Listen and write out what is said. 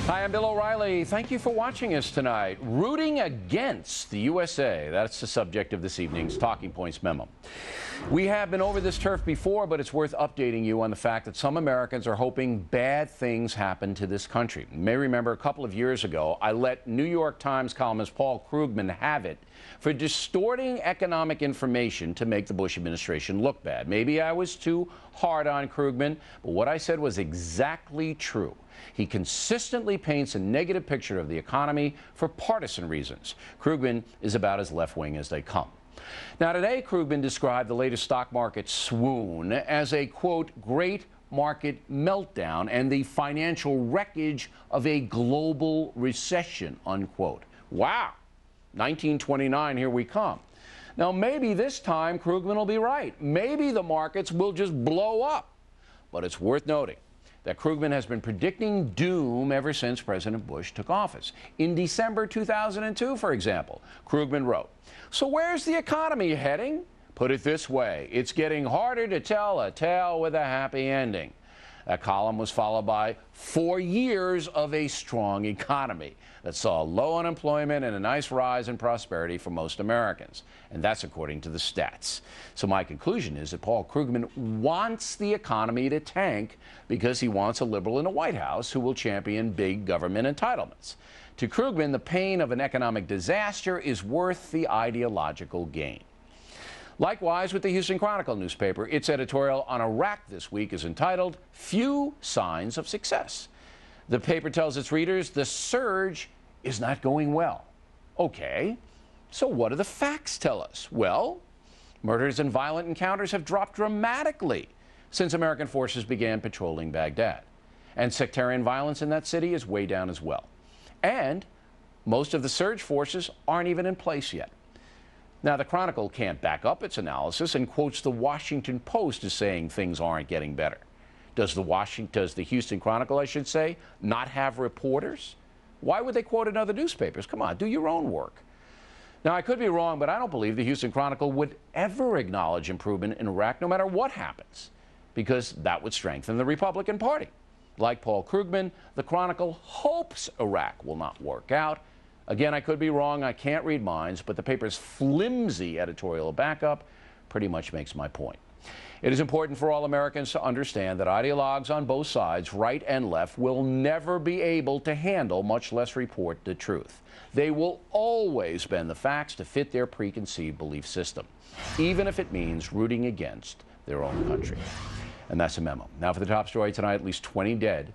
Hi, I'm Bill O'Reilly. Thank you for watching us tonight. Rooting against the USA. That's the subject of this evening's Talking Points memo. We have been over this turf before, but it's worth updating you on the fact that some Americans are hoping bad things happen to this country. You may remember a couple of years ago, I let New York Times columnist Paul Krugman have it for distorting economic information to make the Bush administration look bad. Maybe I was too hard on Krugman, but what I said was exactly true. He consistently paints a negative picture of the economy for partisan reasons. Krugman is about as left-wing as they come. Now, today, Krugman described the latest stock market swoon as a, quote, great market meltdown and the financial wreckage of a global recession, unquote. Wow. 1929, here we come. Now, maybe this time Krugman will be right. Maybe the markets will just blow up. But it's worth noting that Krugman has been predicting doom ever since President Bush took office. In December 2002, for example, Krugman wrote, "So where's the economy heading? Put it this way, it's getting harder to tell a tale with a happy ending." That column was followed by 4 years of a strong economy that saw low unemployment and a nice rise in prosperity for most Americans. And that's according to the stats. So my conclusion is that Paul Krugman wants the economy to tank because he wants a liberal in the White House who will champion big government entitlements. To Krugman, the pain of an economic disaster is worth the ideological gain. Likewise with the Houston Chronicle newspaper, its editorial on Iraq this week is entitled, "Few Signs of Success." The paper tells its readers the surge is not going well. Okay, so what do the facts tell us? Well, murders and violent encounters have dropped dramatically since American forces began patrolling Baghdad. And sectarian violence in that city is way down as well. And most of the surge forces aren't even in place yet. Now, the Chronicle can't back up its analysis and quotes the Washington Post as saying things aren't getting better. Does the Houston Chronicle, I should say, not have reporters? Why would they quote in other newspapers? Come on, do your own work. Now, I could be wrong, but I don't believe the Houston Chronicle would ever acknowledge improvement in Iraq no matter what happens, because that would strengthen the Republican Party. Like Paul Krugman, the Chronicle hopes Iraq will not work out. Again, I could be wrong, I can't read minds, but the paper's flimsy editorial backup pretty much makes my point. It is important for all Americans to understand that ideologues on both sides, right and left, will never be able to handle, much less report, the truth. They will always bend the facts to fit their preconceived belief system, even if it means rooting against their own country. And that's a memo. Now for the top story tonight, at least 20 dead